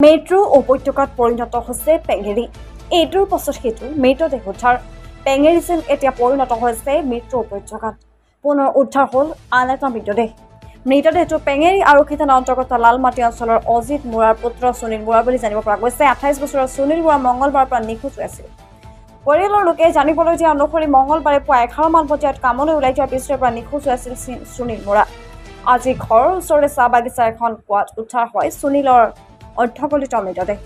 Metro উপত্যকাত পৰিণত হৈছে পেঙেৰি। এইটোৰ পাছত সেইটো মৃতদেহ উদ্ধাৰ। পেঙেৰি যেন এতিয়া পৰিণত হৈছে মেট্ৰো উপত্যকাত। পুনৰ উদ্ধাৰ হ'ল আন এটা মৃতদেহ। মৃতদেহটো পেঙেৰি আৰক্ষী থানাৰ অন্তৰ্গত লালমাটি অঞ্চলৰ অজিত মুৰাৰ পুত্ৰ সুনীল মুৰা বুলি জানিব পৰা গৈছে। 28 বছৰৰ সুনীল মুৰা মঙলবাৰৰ পৰা নিখোজ হৈ আছিল। পৰিয়ালৰ লোকে জানিবলৈ দিয়া অনুসৰি মঙলবাৰে পুৱা 11 মান বজাত কামলৈ ওলাই যোৱাৰ পিছৰে পৰা নিখোজ হৈ আছিল সুনীল মুৰা। আজি ঘৰৰ ওচৰৰে চাহ বাগিচাৰ এখন কুঁৱাত উদ্ধাৰ হয় সুনীলৰ অৰ্ধগলিত মৃতদেহ।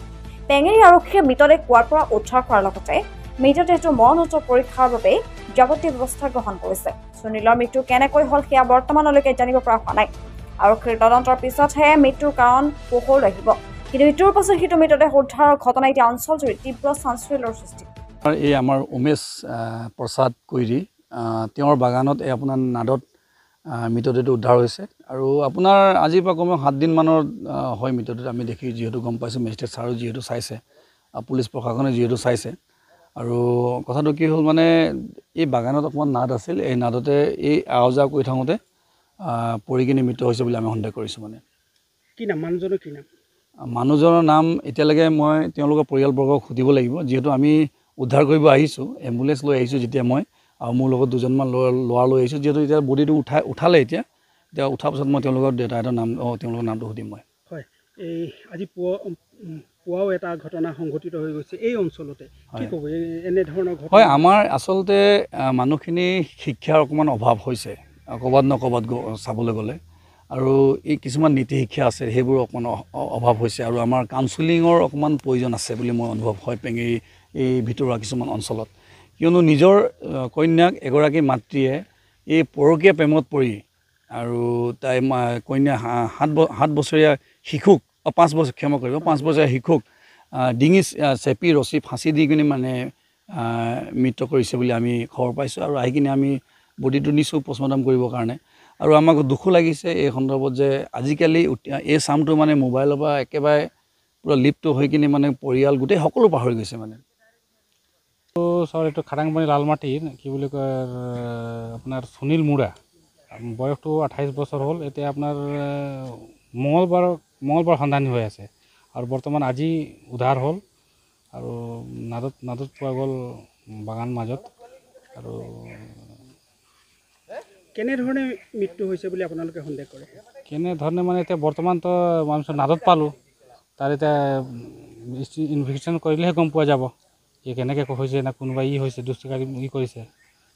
পেঙেৰি আৰক্ষীয়ে মৃতদেহ কুঁৱাৰ পৰা উদ্ধাৰ কৰাৰ লগতে মৃতদেহটো মৰণোত্তৰ পৰীক্ষাৰ বাবে যাৱতীয় ব্যৱস্থা গ্ৰহণ কৰিছে। সুনীলৰ মৃত্যু কেনেকৈ হ'ল সেয়া বৰ্তমানলৈকে জানিব পৰা হোৱা নাই। আৰক্ষীৰ তদন্তৰ পিছতহে মৃত্যুৰ কাৰণ পোহৰ আহিব। কিন্তু ইটোৰ পাছত সিটো মৃতদেহ উদ্ধাৰৰ ঘটনা এতিয়া অঞ্চলজুৰি তীব্ৰ চাঞ্চল্যৰ সৃষ্টি। এই আমাৰ উমেশ প্ৰসাদ কৈৰী তেওঁৰ বাগানত আপোনাৰ নাদত মৃতদেহটো উদ্ধাৰ হৈছে আৰু আপোনাৰ আজিৰ পৰা কমেও 7 দিনমানৰ হয় মৃতদেহটো আমি দেখি যিহেতু গম পাইছোঁ, মেজিষ্ট্ৰেট ছাৰো যিহেতু চাইছে, পুলিচ প্ৰশাসনে যিহেতু চাইছে। আৰু কথাটো কি হ'ল মানে এই বাগানত অকণমান নাদ আছিল, এই নাদতে এই আহ যাহ কৰি থাকোঁতে পৰি কিনে মৃত্যু হৈছে বুলি আমি সন্দেহ কৰিছোঁ। মানে কি নাম মানুহজনৰ কি নাম? মানুহজনৰ নাম এতিয়ালৈকে মই তেওঁলোকৰ পৰিয়ালবৰ্গক সুধিব লাগিব, যিহেতু আমি উদ্ধাৰ কৰিব আহিছোঁ, এম্বুলেঞ্চ লৈ আহিছোঁ যেতিয়া মই আৰু মোৰ লগত দুজনমান ল'ৰা লৈ আহিছোঁ। যিহেতু এতিয়া বডিটো উঠালে এতিয়া উঠাৰ পাছত মই তেওঁলোকৰ দেউতাহঁতৰ তেওঁলোকৰ নামটো সুধিম মই। হয়, এই আজি পুৱাও এটা ঘটনা সংঘটিত হৈ গৈছে এই অঞ্চলতে, কি ক'ব এনেধৰণৰ ঘটনা? হয়, আমাৰ আচলতে মানুহখিনি শিক্ষাৰ অকণমান অভাৱ হৈছে ক'ৰবাত নক'ৰবাত চাবলৈ গ'লে, আৰু এই কিছুমান নীতি শিক্ষা আছে সেইবোৰ অকণমান অভাৱ হৈছে, আৰু আমাৰ কাউন্সিলিঙৰ অকণমান প্ৰয়োজন আছে বুলি মই অনুভৱ হয় পেঙেৰি এই ভিতৰুৱা কিছুমান অঞ্চলত। কিয়নো নিজৰ কন্যাক এগৰাকী মাতৃয়ে এই পৰকীয়া প্ৰেমত পৰি আৰু তাই কন্যা 7 বছৰীয়া শিশুক 5 বছৰ ক্ষমা কৰিব 5 বছৰীয়া শিশুক ডিঙি চেপি ৰছী ফাঁচি দি কিনে মানে মৃত্যু কৰিছে বুলি আমি খবৰ পাইছোঁ। আৰু আহি কিনে আমি বডিটো নিছোঁ পষ্টমৰ্টম কৰিবৰ কাৰণে। আৰু আমাক দুখো লাগিছে এই সন্দৰ্ভত যে আজিকালি এই চামটো মানে মোবাইলৰ পৰা একেবাৰে পূৰা লিপ্ত হৈ কিনে মানে পৰিয়াল গোটেই সকলো পাহৰি গৈছে। মানে ছাৰ এইটো খাটাংপানী লালমাটিৰ কি বুলি কয় আপোনাৰ সুনীল মুৰা, বয়সটো 28 বছৰ হ'ল। এতিয়া আপোনাৰ মঙলবাৰ সন্ধানী হৈ আছে আৰু বৰ্তমান আজি উদ্ধাৰ হ'ল আৰু নাদত পোৱা গ'ল বাগান মাজত। আৰু কেনেধৰণে মৃত্যু হৈছে বুলি আপোনালোকে সন্দেহ কৰে? কেনেধৰণে মানে এতিয়া বৰ্তমানতো আমি নাদত পালোঁ, তাৰ এতিয়া ইনভেষ্টিগেশ্যন কৰিলেহে গম পোৱা যাব যে কেনেকৈ হৈছে, না কোনোবাই হৈছে দুষ্কৰ্ম কৰিছে।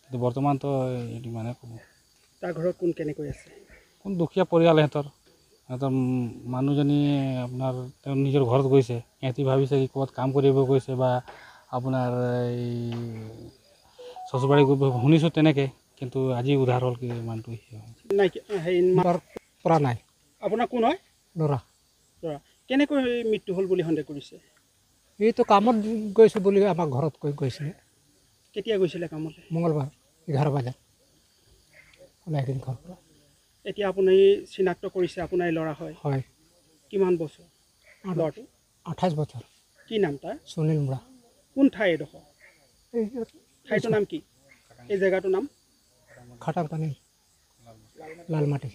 কিন্তু বৰ্তমানতো এইটো মানে ক'ব। তাৰ ঘৰত কোন কেনেকৈ আছে? কোন দুখীয়া পৰিয়াল সিহঁতৰ মানুহজনী আপোনাৰ তেওঁ নিজৰ ঘৰত গৈছে, সিহঁতি ভাবিছে কি ক'ৰবাত কাম কৰিব গৈছে বা আপোনাৰ এই শ্বশুৰবাৰী শুনিছোঁ তেনেকৈ, কিন্তু আজি উদ্ধাৰ হ'ল কি মানুহটো নাই পৰা নাই। আপোনাৰ কোন হয়? ল'ৰা। কেনেকৈ মৃত্যু হ'ল বুলি সন্দেহ কৰিছে? এইটো কামত গৈছোঁ বুলি আমাক ঘৰত গৈছিলে। কেতিয়া গৈছিলে কামলৈ? মঙলবাৰ 11 বজাত ওলাই দিন ঘৰৰ পৰা। এতিয়া আপুনি চিনাক্ত কৰিছে আপোনাৰ এই ল'ৰা হয়? হয়। কিমান বছৰ ল'ৰাটো? 28 বছৰ। কি নাম তাৰ? সুনীল মুৰা। কোন ঠাই এডোখৰ? ঠাইটোৰ নাম কি? এই জেগাটোৰ নাম? খাটাংপানী লালমাটি।